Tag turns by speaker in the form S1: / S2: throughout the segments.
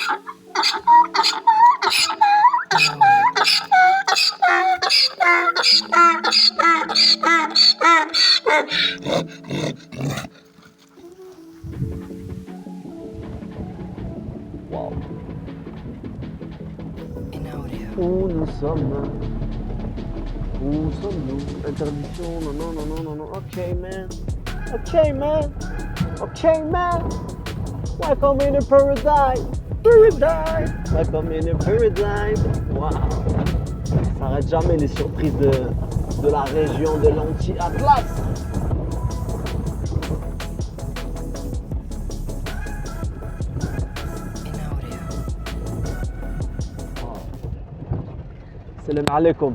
S1: Wow.
S2: In audio.
S1: Où nous sommes? Où sommes-nous? Interdiction, non, non, non, non, non, non. Ok, man. Ok, man. Ok, man. Welcome in a paradise. Paradise. Welcome in a paradise. Wow. Ça n'arrête jamais les surprises de la région de l'Anti-Atlas.
S2: In audio.
S1: السلام عليكم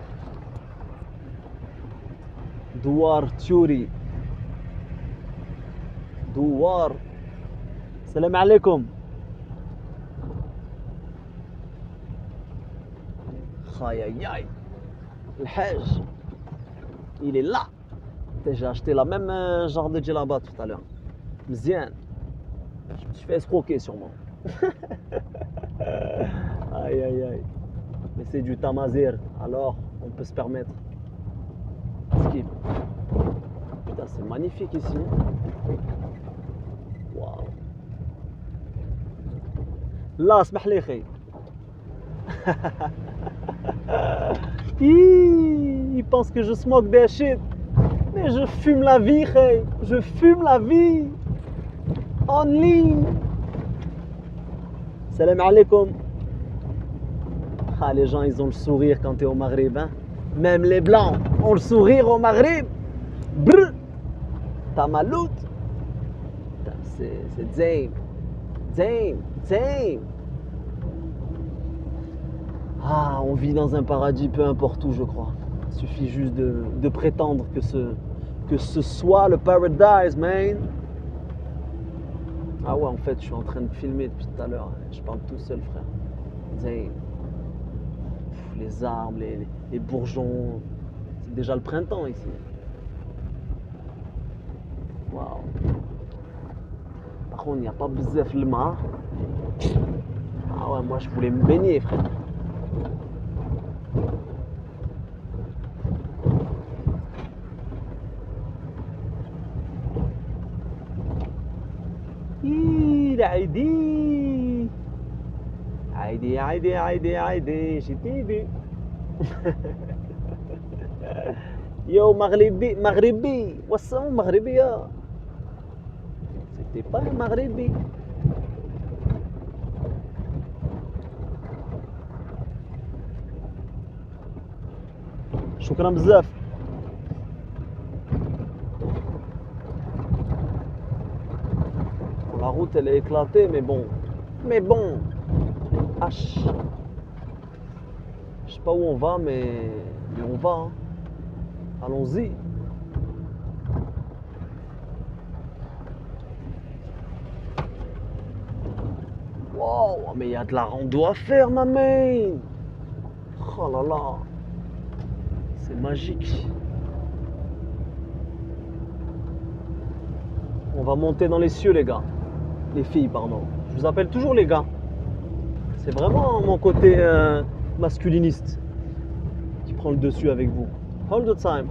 S1: دوار تيوري دوار السلام عليكم خاياي الحاج il est là j'ai acheté la même genre de djellaba tout à l'heure مزيان je me suis fait escroquer sûrement aïe aïe aïe mais c'est du tamazir alors on peut se permettre skip. Putain, c'est magnifique ici. Waouh. Là, اسمح لي خي. Il pense que je smoke des shit. Mais je fume la vie, khey. Je fume la vie. En ligne. Salam alaikum. Ah, les gens, ils ont le sourire quand t'es au Maghreb. Hein? Même les blancs ont le sourire au Maghreb. Brr. Tamalout. C'est Zane. Zane. Zane. Ah, on vit dans un paradis peu importe où, je crois. Il suffit juste de prétendre que ce soit le paradise, man. Ah ouais, en fait, je suis en train de filmer depuis tout à l'heure. Je parle tout seul, frère. Zane. Les arbres, les bourgeons. C'est déjà le printemps ici. Waouh. Par contre, il n'y a pas bzef le mar. Ah ouais, moi je voulais me baigner, frère. Aïdi. Aïdi, aïdi, aïdi, aïdi. J'ai vu. Yo, Maghribi, Maghribi. What's up, Maghribi, ya? C'était pas un Maghribi. شكرا بزاف. La route elle est éclatée mais bon. Mais bon. H. Je sais pas où on va mais on va. Hein. Allons-y. Wow, mais il y a de la rando à faire, ma main. Oh là là. C'est magique. On va monter dans les cieux, les gars. Les filles, pardon. Je vous appelle toujours les gars. C'est vraiment mon côté masculiniste qui prend le dessus avec vous. All the time.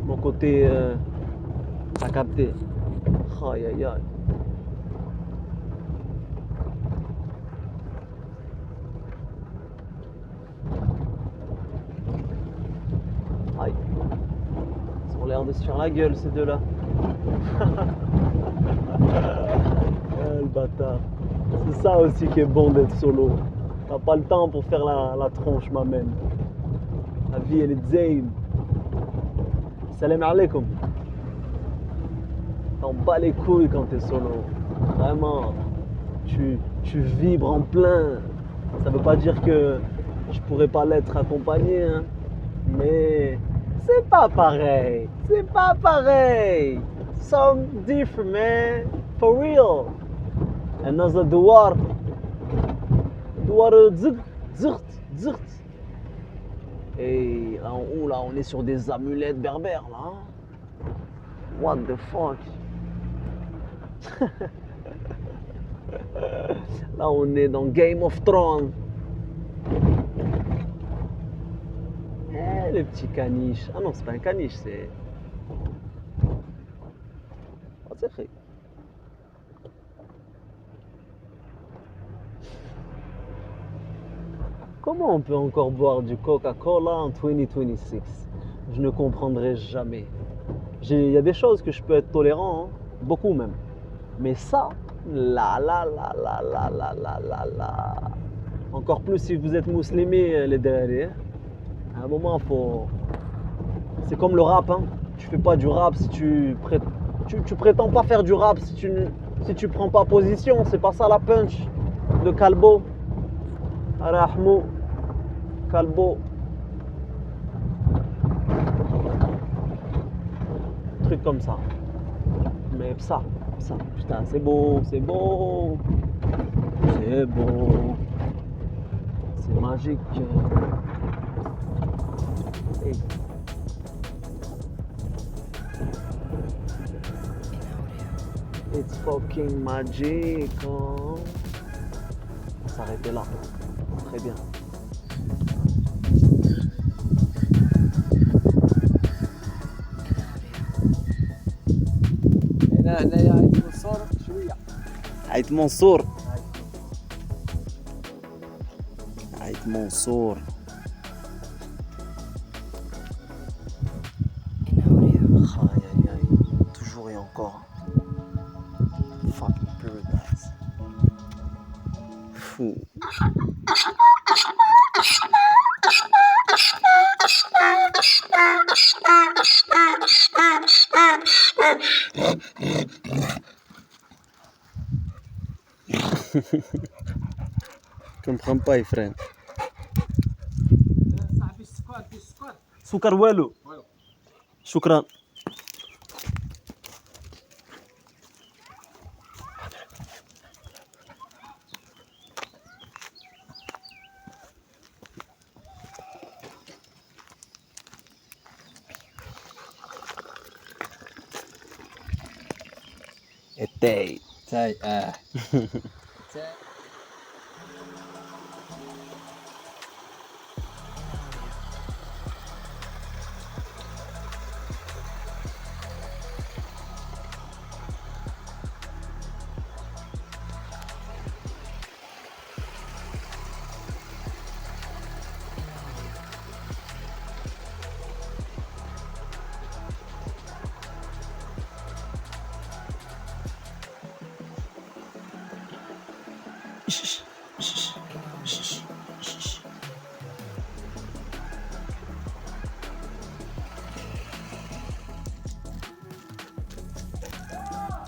S1: Mon côté à capter. Aïe aïe aïe. Aïe. Ils ont l'air de se faire la gueule ces deux-là. Le bâtard. C'est ça aussi qui est bon d'être solo. T'as pas le temps pour faire la tronche, ma mène. La vie elle est zane. Salam alaikum. T'en bats les couilles quand t'es solo. Vraiment. Tu vibres en plein. Ça veut pas dire que je pourrais pas l'être accompagné, hein. Mais c'est pas pareil. C'est pas pareil. Some different, man. For real. Another douar. Douar zirt. Et là en haut, là, on est sur des amulettes berbères, là. What the fuck? Là, on est dans Game of Thrones. Eh, le petit caniche. Ah non, c'est pas un caniche, c'est. Ah, c'est vrai. Comment on peut encore boire du Coca-Cola en 2026? Je ne comprendrai jamais. Il y a des choses que je peux être tolérant, hein, beaucoup même. Mais ça, là. Encore plus si vous êtes musulmans, les derrière. À un moment, faut. C'est comme le rap, hein. Tu fais pas du rap si tu prétends pas faire du rap si tu prends pas position. C'est pas ça la punch de Calbo. Rahmou, Calbo. Truc comme ça. Mais ça, putain, c'est beau, c'est beau. C'est beau. C'est magique. Hey. It's fucking magic. Hein. On s'arrêtait là. Très bien.
S2: هنايا عيط منصور شويه
S1: عيط منصور عيط منصور aïe aïe aïe toujours et encore fucking paradise fou je comprends pas frère
S2: صاحبي السكر في السكر
S1: سكر والو شكرا التاي
S2: تاي تاي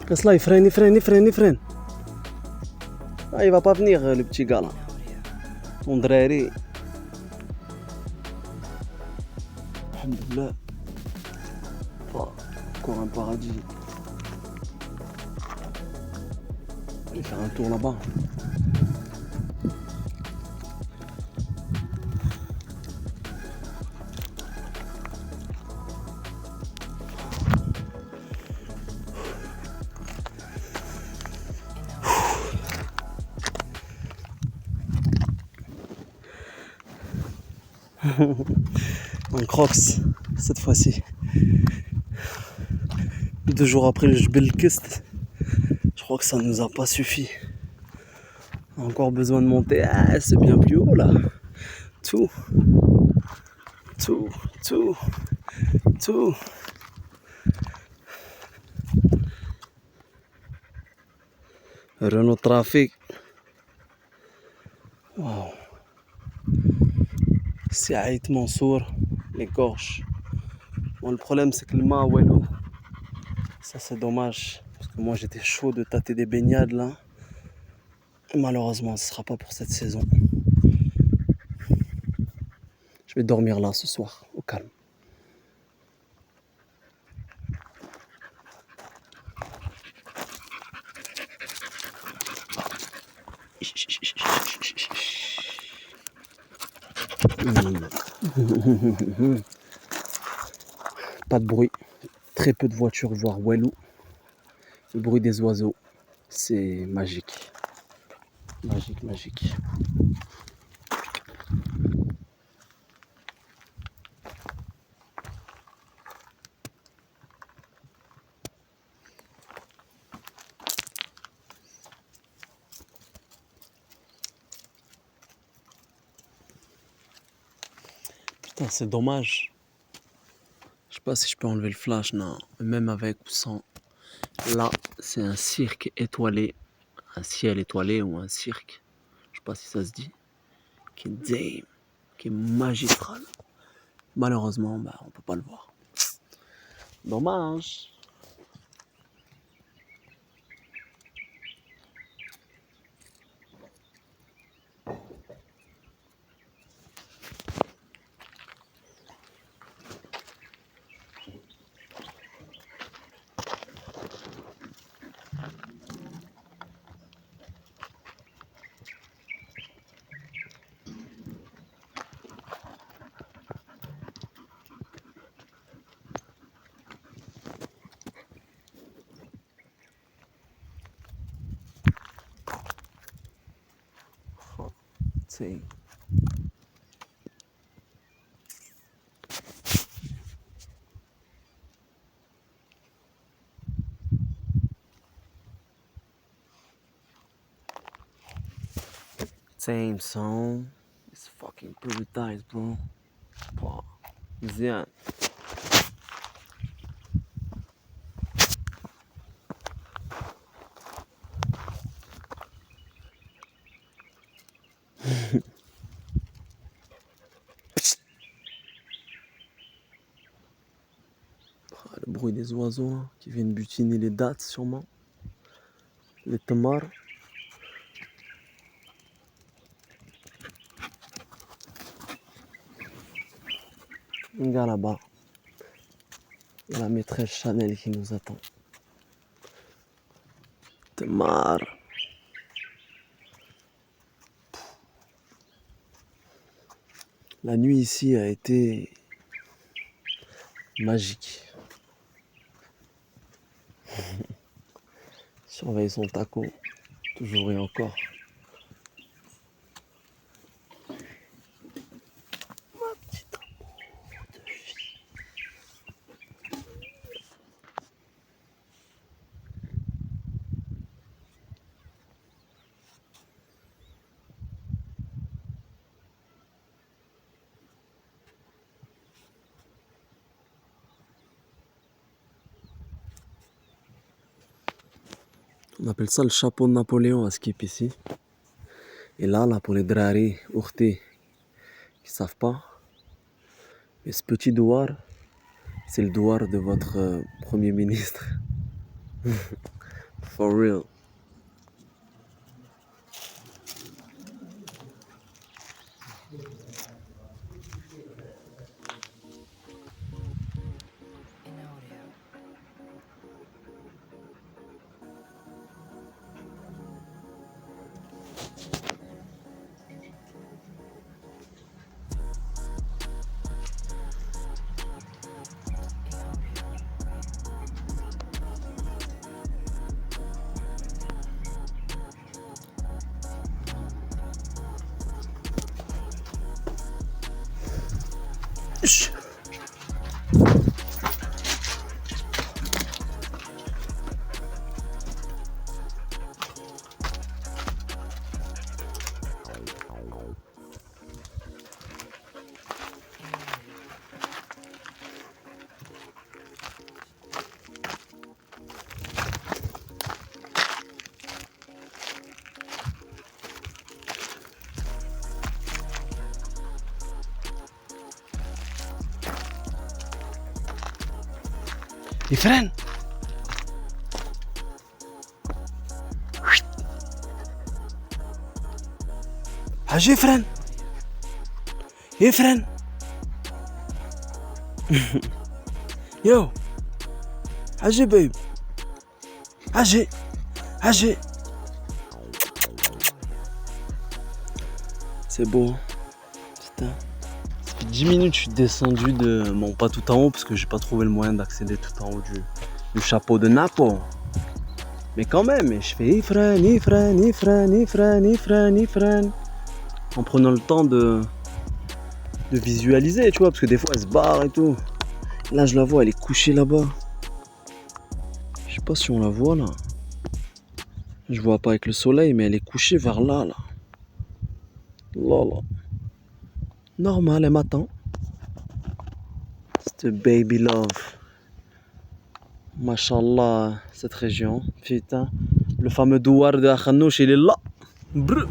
S1: Parce là, il freine. Ah, il va pas venir, le petit gars là. Ton drari. Alhamdoulilah. Oh, encore un paradis. On va faire un tour là-bas. En Crocs cette fois-ci. 2 jours après le Jbel Kist, je crois que ça ne nous a pas suffi. On a encore besoin de monter. Ah, c'est bien plus haut là. Tout. Renault Trafic. Wow. C'est Aït Mansour, les gorges. Bon, le problème c'est que le mât, Walou, ça c'est dommage. Parce que moi j'étais chaud de tâter des baignades là. Et malheureusement, ce sera pas pour cette saison. Je vais dormir là ce soir, au calme. Pas de bruit, très peu de voitures, voire Walou. Le bruit des oiseaux, c'est magique. Magique, magique. Putain, c'est dommage. Je sais pas si je peux enlever le flash, non. Même avec ou sans. Là, c'est un cirque étoilé. Un ciel étoilé ou un cirque. Je sais pas si ça se dit. Qui est damn. Qui est magistral. Malheureusement, bah, on peut pas le voir. Dommage. C'est... Same song. It's fucking paradise, bro. Wow. زين. Le bruit des oiseaux là, qui viennent butiner les dattes sûrement. Les tamars. Un gars là-bas. Il y a la maîtresse Chanel qui nous attend. Tamar. La nuit ici a été magique. Surveille son taco, toujours et encore. Ma petite amour de fille. On appelle ça le chapeau de Napoléon à Skip ici. Et là pour les drari, ourti, qui savent pas, mais ce petit douar, c'est le douar de votre premier ministre. For real. يفرن حاج يفرن يفرن يو حاجي بيب حاجي c'est beau putain. 10 minutes, je suis descendu de... Bon, pas tout en haut, parce que j'ai pas trouvé le moyen d'accéder tout en haut du chapeau de Napo. Mais quand même, je fais Ifren, Ifren, Ifren, Ifren, Ifren, Ifren. En prenant le temps de visualiser, tu vois, parce que des fois elle se barre et tout. Là, je la vois, elle est couchée là-bas. Je sais pas si on la voit là. Je vois pas avec le soleil, mais elle est couchée vers là, là. Là, là. Normal, elle m'attend. C'est baby love. Mashallah, cette région. Putain. Le fameux douar de Akhanouch, il est là. Brr.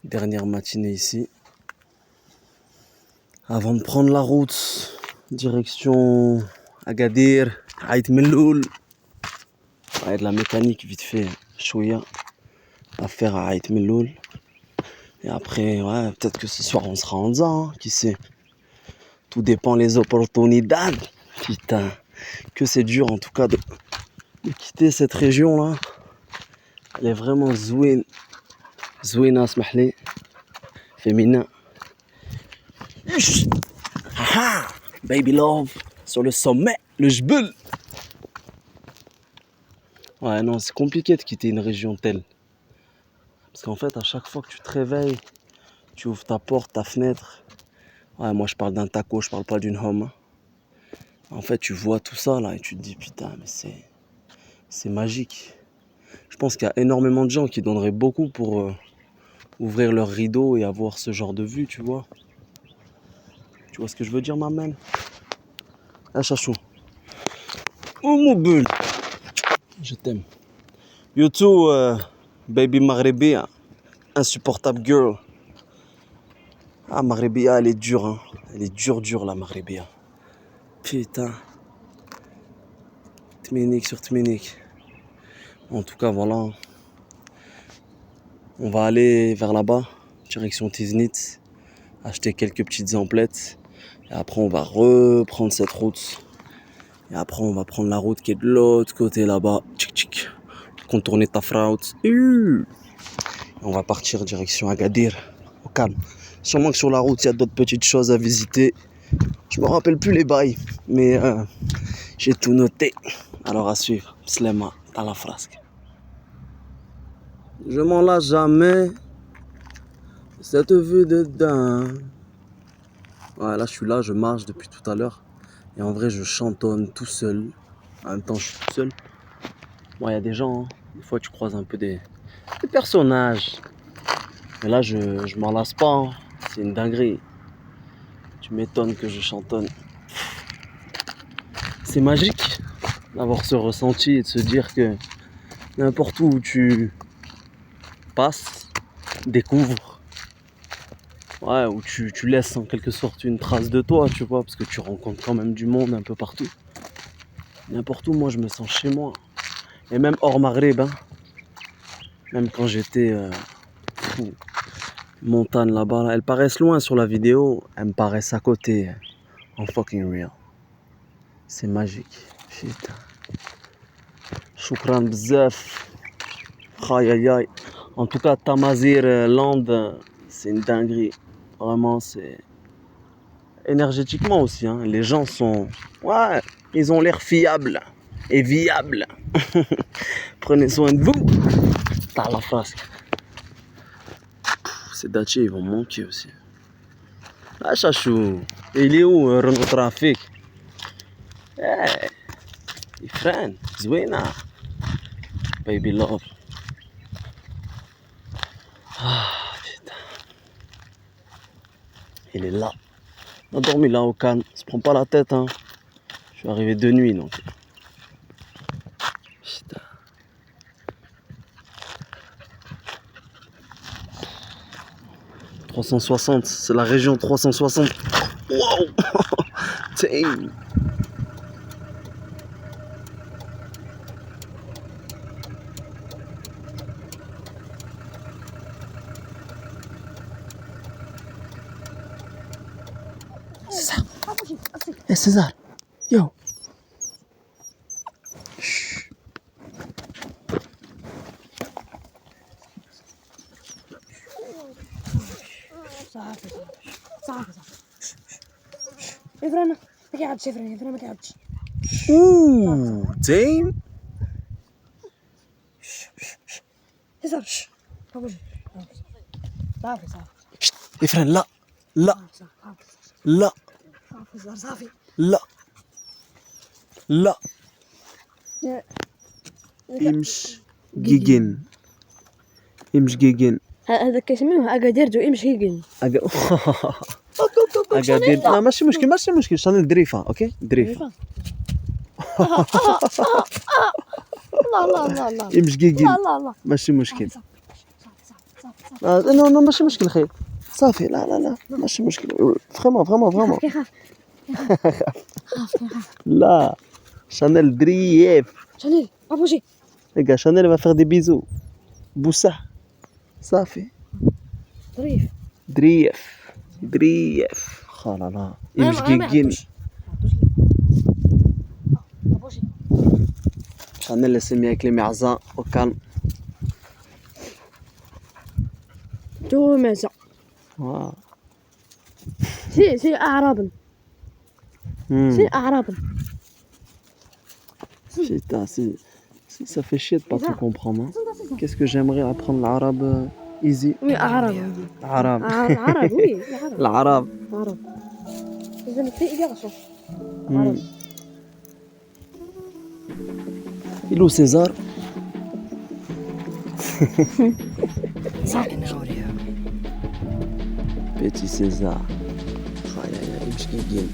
S1: Dernière matinée ici. Avant de prendre la route, direction Agadir, Aït Melloul. Ouais, de la mécanique vite fait, chouïa, à faire à Aït Melloul. Et après, ouais, peut-être que ce soir on sera en Zan, hein, qui sait. Tout dépend les opportunités. Putain, que c'est dur en tout cas de quitter cette région là. Elle est vraiment zouine. Zouina smahli. Féminin. Ah, baby love. Sur le sommet, le jbul. Ouais, non, c'est compliqué de quitter une région telle. Parce qu'en fait, à chaque fois que tu te réveilles, tu ouvres ta porte, ta fenêtre. Ouais, moi je parle d'un taco, je parle pas d'une home. En fait, tu vois tout ça là et tu te dis putain, mais c'est magique. Je pense qu'il y a énormément de gens qui donneraient beaucoup pour ouvrir leurs rideaux et avoir ce genre de vue, tu vois. Tu vois ce que je veux dire, ma man? Ah, chachou. Oh, mon bulle. Je t'aime. You too, baby Maghrébia. Insupportable girl. Ah, Maghrébia, elle est dure, hein. Elle est dure, la Maghrébia. Putain. Tménik sur Tménik. En tout cas, voilà. On va aller vers là-bas, direction Tiznit, acheter quelques petites emplettes. Et après, on va reprendre cette route. Et après, on va prendre la route qui est de l'autre côté là-bas. Tchic, tchic. Contourner Tafraout. On va partir direction Agadir, au calme. Sûrement que sur la route, il y a d'autres petites choses à visiter. Je me rappelle plus les bails, mais j'ai tout noté. Alors à suivre. Slema, à la frasque. Je m'en lasse jamais. Cette vue de dingue. Ouais, là, je suis là, je marche depuis tout à l'heure. Et en vrai, je chantonne tout seul. En même temps, je suis tout seul. Bon, il y a des gens, hein. Des fois, tu croises un peu des personnages. Mais là, je m'en lasse pas. Hein. C'est une dinguerie. Tu m'étonnes que je chantonne. C'est magique d'avoir ce ressenti et de se dire que n'importe où tu passes, découvres, ouais, où tu laisses en quelque sorte une trace de toi, tu vois, parce que tu rencontres quand même du monde un peu partout. N'importe où, moi, je me sens chez moi. Et même hors Maghreb, hein. Même quand j'étais montagne là-bas, là, elles paraissent loin sur la vidéo, elles me paraissent à côté, en fucking real. C'est magique. Putain. Choukran bzaf. Aïe aïe aïe. En tout cas, Tamazir Land, c'est une dinguerie. Vraiment, c'est énergétiquement aussi. Hein. Les gens sont... Ouais, ils ont l'air fiables et viables. Prenez soin de vous. à la frasque. Ces Dacia, ils vont manquer aussi. Ah, chachou, il est où, Renault Trafic? Hey, il freine, Zouina. Baby love. Ah, putain. Il est là. On a dormi là au calme. Se prends pas la tête, hein. Je suis arrivé de nuit, donc. Putain. « 360, c'est la région 360. Wow. Damn. César. Hey César. Yo. Chut.
S3: صافي افرن ما قعدش افرن ما قعدش
S1: Ouh, damn.
S3: هزر صافي صافي
S1: Efren, là. Là. Là.
S3: صافي صافي
S1: Là. Là. امش جيجن. امش جيجن.
S3: هذا كيسميوه اكادير ويمشي كيجن
S1: اكادير. لا ماشي مشكل ماشي مشكل. شانيل دريفة اوكي دريفة.
S3: الله الله
S1: امش جيجن.
S3: الله
S1: ماشي مشكل. نو ماشي مشكل خير. صافي لا ماشي مشكل. فريمون
S3: كيخاف
S1: لا شانيل دريف.
S3: شانيل ابوجي
S1: Les gars, Chanel va faire des bisous. Boussa. Ça fait.
S3: ظريف
S1: Drief. Oh là là. Imj Gigin.
S3: ابوجي
S1: Chanel elle s'est mis avec les merzas au calme.
S3: تو مازع
S1: Wow.
S3: سي اعرابا سي اعرابا
S1: Putain, ça fait chier de pas tout comprendre. Hein. Qu'est-ce que j'aimerais apprendre l'arabe easy.
S3: وي اعراب
S1: L'arabe.
S3: عرب وي عرب
S1: L'arabe.
S3: عرب اذا في اجازه
S1: Il est où César? Petit César. Aïe aïe aïe, Imj Gigin.